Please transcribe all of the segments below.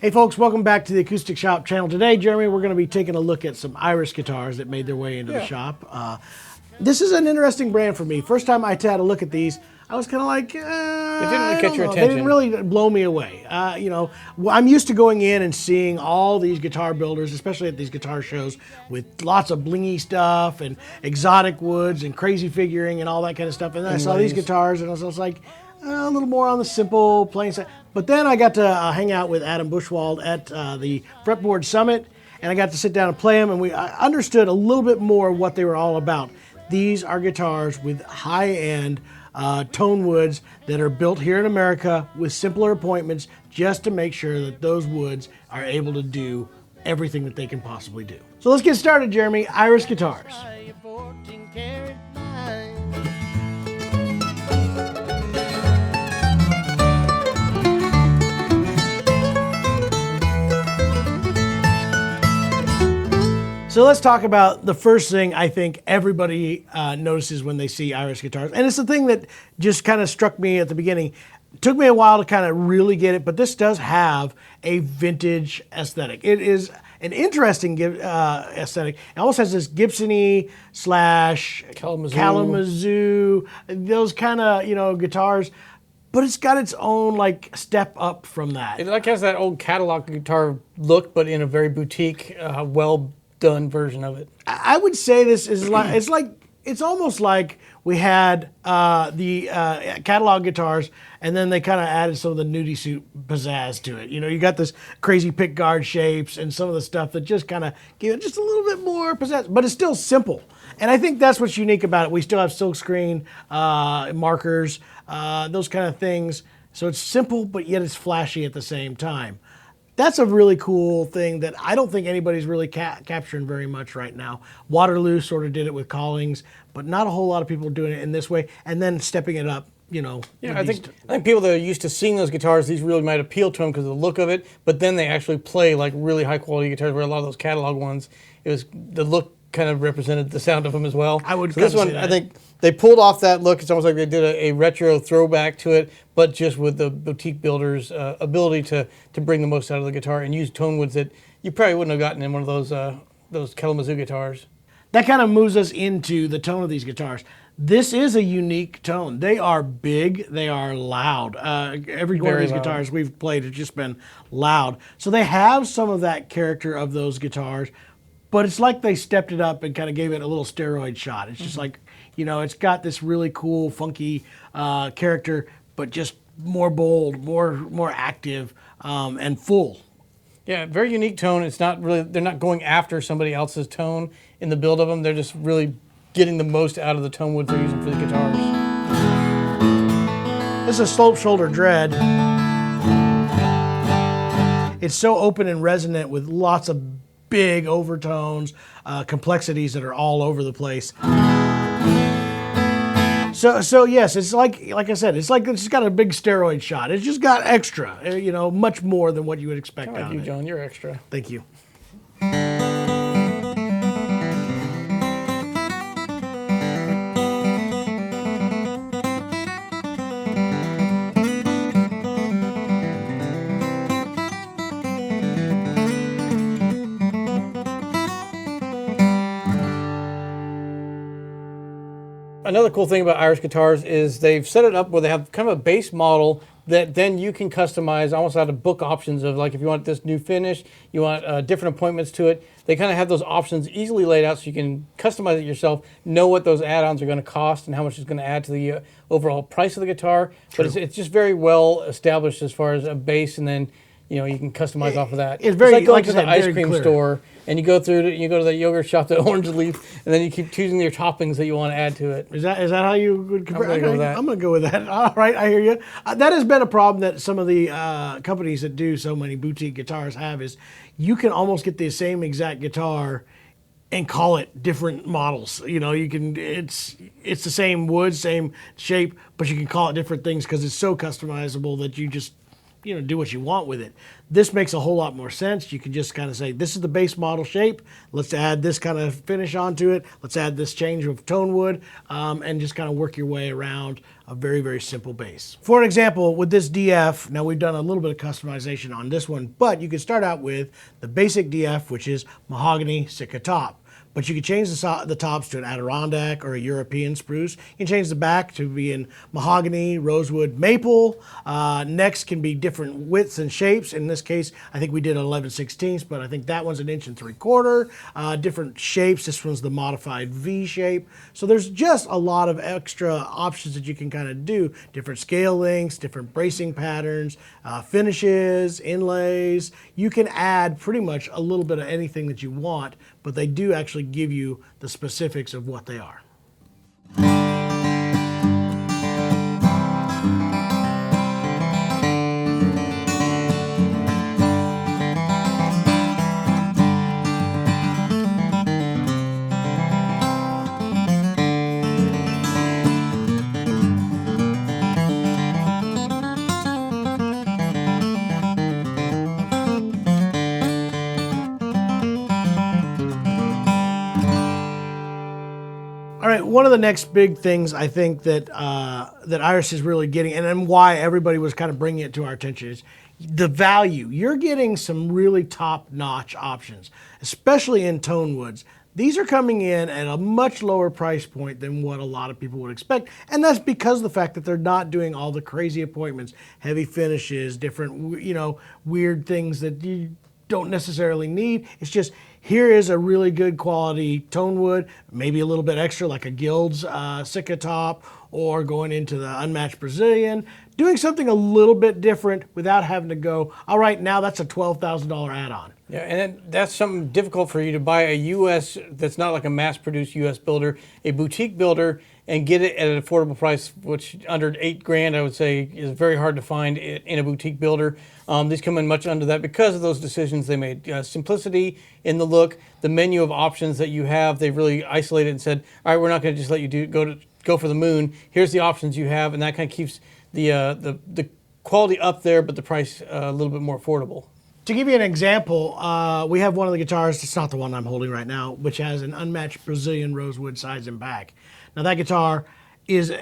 Hey folks, welcome back to the Acoustic Shoppe channel. Today, Jeremy, we're going to be taking a look at some Iris guitars that made their way into the shop. This is an interesting brand for me. First time I had a look at these, I was kind of like, They didn't really catch your attention. They didn't really blow me away. I'm used to going in and seeing all these guitar builders, especially at these guitar shows, with lots of blingy stuff and exotic woods and crazy figuring and all that kind of stuff. And then I saw these guitars and I was like, a little more on the simple, plain side. But then I got to hang out with Adam Bushwald at the Fretboard Summit, and I got to sit down and play them, and I understood a little bit more what they were all about. These are guitars with high-end tone woods that are built here in America with simpler appointments just to make sure that those woods are able to do everything that they can possibly do. So let's get started, Jeremy. Iris guitars. So let's talk about the first thing I think everybody notices when they see Iris guitars. And it's the thing that just kind of struck me at the beginning. It took me a while to kind of really get it, but this does have a vintage aesthetic. It is an interesting aesthetic. It almost has this Gibson-y slash Kalamazoo, those kind of, guitars. But it's got its own like step up from that. It like has that old catalog guitar look, but in a very boutique, well done version of it. I would say this is like it's almost like we had the catalog guitars, and then they kind of added some of the nudie suit pizzazz to it. You got this crazy pick guard shapes and some of the stuff that just kind of give it just a little bit more pizzazz, but it's still simple. And I think that's what's unique about it. We still have silkscreen markers, those kind of things. So it's simple, but yet it's flashy at the same time. That's a really cool thing that I don't think anybody's really capturing very much right now. Waterloo sort of did it with Collings, but not a whole lot of people are doing it in this way, and then stepping it up, Yeah, I think people that are used to seeing those guitars, these really might appeal to them because of the look of it, but then they actually play like really high quality guitars, where a lot of those catalog ones, it was the look kind of represented the sound of them as well. I would so this one, I think they pulled off that look. It's almost like they did a retro throwback to it, but just with the boutique builder's ability to bring the most out of the guitar and use tone woods that you probably wouldn't have gotten in one of those Kalamazoo guitars. That kind of moves us into the tone of these guitars. This is a unique tone. They are big, they are loud. Every one of these guitars we've played has just been loud. So they have some of that character of those guitars, but it's like they stepped it up and kind of gave it a little steroid shot. It's just like, it's got this really cool, funky character, but just more bold, more active, and full. Yeah, very unique tone. It's not really, they're not going after somebody else's tone in the build of them. They're just really getting the most out of the tone woods they're using for the guitars. This is a slope shoulder dread. It's so open and resonant with lots of big overtones, complexities that are all over the place. So yes, it's like I said, it's like it's got a big steroid shot. It's just got extra, much more than what you would expect out of it. John, you're extra. Thank you. Another cool thing about Iris guitars is they've set it up where they have kind of a base model that then you can customize almost out of book options of like if you want this new finish, you want different appointments to it. They kind of have those options easily laid out so you can customize it yourself, know what those add-ons are going to cost and how much it's going to add to the overall price of the guitar. True. But it's just very well established as far as a base, and then you can customize off of that. It's very, like going to the ice cream store and you go through you go to the yogurt shop, the orange leaf, and then you keep choosing your toppings that you want to add to it. Is that how you would compare? I'm going to go with that. All right, I hear you. That has been a problem that some of the companies that do so many boutique guitars have, is you can almost get the same exact guitar and call it different models. You can, it's the same wood, same shape, but you can call it different things because it's so customizable that you just do what you want with it. This makes a whole lot more sense. You can just kind of say, this is the base model shape. Let's add this kind of finish onto it. Let's add this change of tone wood, and just kind of work your way around a very, very simple base. For an example, with this DF, now we've done a little bit of customization on this one, but you can start out with the basic DF, which is mahogany Sitka top. But you can change the tops to an Adirondack or a European spruce. You can change the back to be in mahogany, rosewood, maple. Necks can be different widths and shapes. In this case, I think we did 11/16, but I think that one's 1 3/4 inches. Different shapes. This one's the modified V shape. So there's just a lot of extra options that you can kind of do. Different scale lengths, different bracing patterns, finishes, inlays. You can add pretty much a little bit of anything that you want, but they do actually give you the specifics of what they are. All right, one of the next big things I think that that Iris is really getting, and why everybody was kind of bringing it to our attention, is the value. You're getting some really top-notch options, especially in tone woods. These are coming in at a much lower price point than what a lot of people would expect, and that's because of the fact that they're not doing all the crazy appointments, heavy finishes, different, weird things that you don't necessarily need. It's just, here is a really good quality tone wood, maybe a little bit extra like a Guild's Sitka top, or going into the unmatched Brazilian, doing something a little bit different without having to go, all right, now that's a $12,000 add-on. Yeah, and that's something difficult for you to buy a U.S. that's not like a mass-produced U.S. builder, a boutique builder, and get it at an affordable price, which under $8,000 I would say is very hard to find in a boutique builder. These come in much under that because of those decisions they made. Simplicity in the look, the menu of options that you have, they've really isolated and said, all right, we're not going to just let you go for the moon. Here's the options you have, and that kind of keeps the quality up there, but the price a little bit more affordable. To give you an example, we have one of the guitars, it's not the one I'm holding right now, which has an unmatched Brazilian rosewood sides and back. Now that guitar is,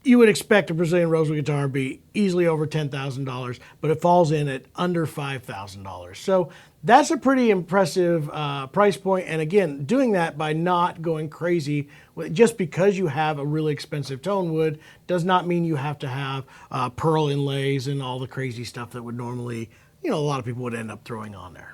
you would expect a Brazilian rosewood guitar to be easily over $10,000, but it falls in at under $5,000. So that's a pretty impressive price point. And again, doing that by not going crazy, just because you have a really expensive tone wood does not mean you have to have pearl inlays and all the crazy stuff that would normally, a lot of people would end up throwing on there.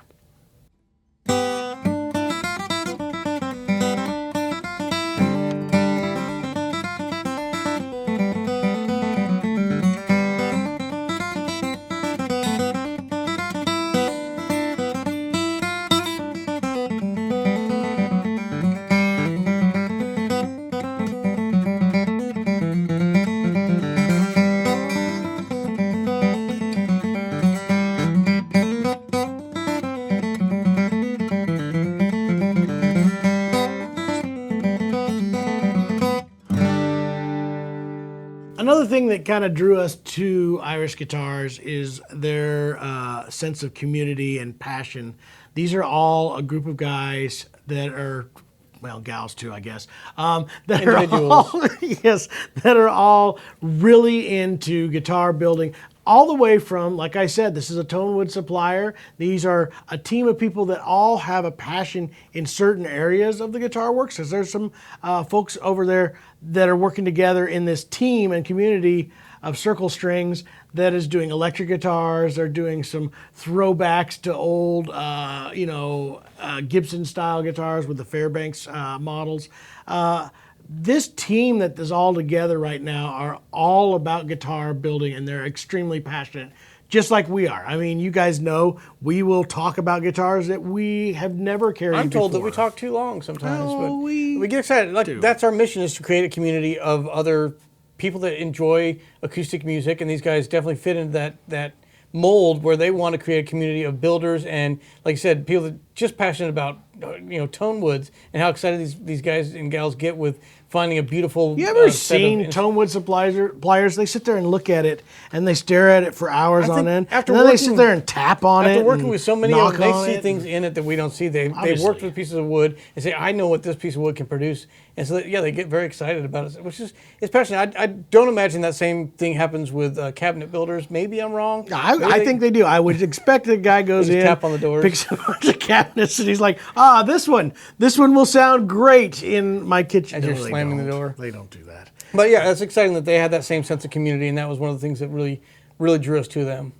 Another thing that kind of drew us to Irish Guitars is their sense of community and passion. These are all a group of guys that are, well, gals too, I guess, that are all really into guitar building. All the way from, like I said, this is a tone wood supplier. These are a team of people that all have a passion in certain areas of the guitar works. Because there's some folks over there that are working together in this team and community of Circle Strings that is doing electric guitars. They're doing some throwbacks to old, Gibson style guitars with the Fairbanks models. This team that is all together right now are all about guitar building, and they're extremely passionate, just like we are. I mean, you guys know we will talk about guitars that we have never carried before. I'm told that we talk too long sometimes, but we get excited. That's our mission, is to create a community of other people that enjoy acoustic music, and these guys definitely fit into that mold where they want to create a community of builders and, like I said, people that are just passionate about tone woods, and how excited these guys and gals get with finding a beautiful. You ever set of seen Tonewood pliers? They sit there and look at it, and they stare at it for hours on end. And then they sit there and tap on it. After working with so many of them, they see it. things in it that we don't see. They've Obviously. worked with pieces of wood and say, I know what this piece of wood can produce. And so, yeah, they get very excited about it, which is it's passionate. I don't imagine that same thing happens with cabinet builders. Maybe I'm wrong. I think they do. I would expect the guy goes They in, just tap on the doors. picks a bunch of cabinets, and he's like, this one will sound great in my kitchen. As you're No, they slamming the don't. door. They don't do that. But yeah, it's exciting that they had that same sense of community, and that was one of the things that really, really drew us to them.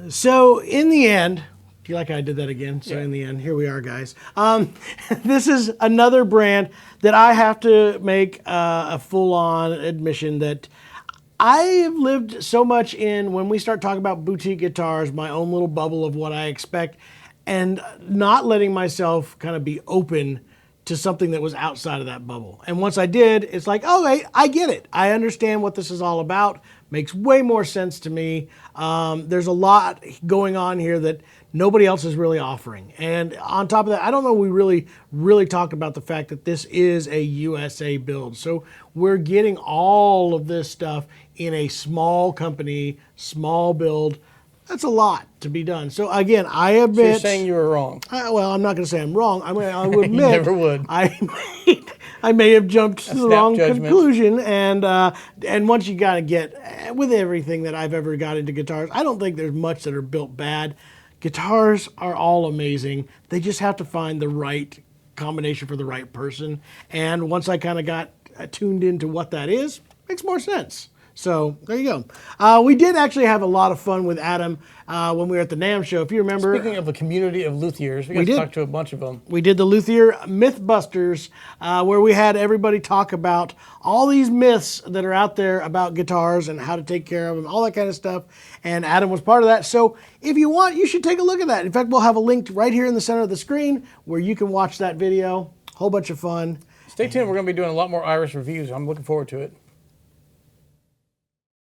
So in the end, do you like how I did that again? So in the end, here we are, guys. This is another brand that I have to make a full-on admission that I have lived so much in, when we start talking about boutique guitars, my own little bubble of what I expect, and not letting myself kind of be open to something that was outside of that bubble. And once I did, it's like, okay, I get it. I understand what this is all about. Makes way more sense to me. There's a lot going on here that nobody else is really offering. And on top of that, I don't know, we really talked about the fact that this is a USA build. So we're getting all of this stuff in a small company, small build. That's a lot to be done. So again, I admit. So you're saying you were wrong. Well, I'm not going to say I'm wrong. I mean, I would admit. You never would. I may have jumped to the wrong judgment. conclusion, and once you got to get with everything that I've ever got into guitars, I don't think there's much that are built bad. Guitars are all amazing. They just have to find the right combination for the right person. And once I kind of got tuned into what that is, makes more sense. So there you go. We did actually have a lot of fun with Adam when we were at the NAMM show. If you remember, Speaking of a community of luthiers, we got to talk to a bunch of them. We did the Luthier Mythbusters, where we had everybody talk about all these myths that are out there about guitars and how to take care of them, all that kind of stuff. And Adam was part of that. So if you want, you should take a look at that. In fact, we'll have a link right here in the center of the screen where you can watch that video. Whole bunch of fun. Stay tuned. We're going to be doing a lot more Irish reviews. I'm looking forward to it.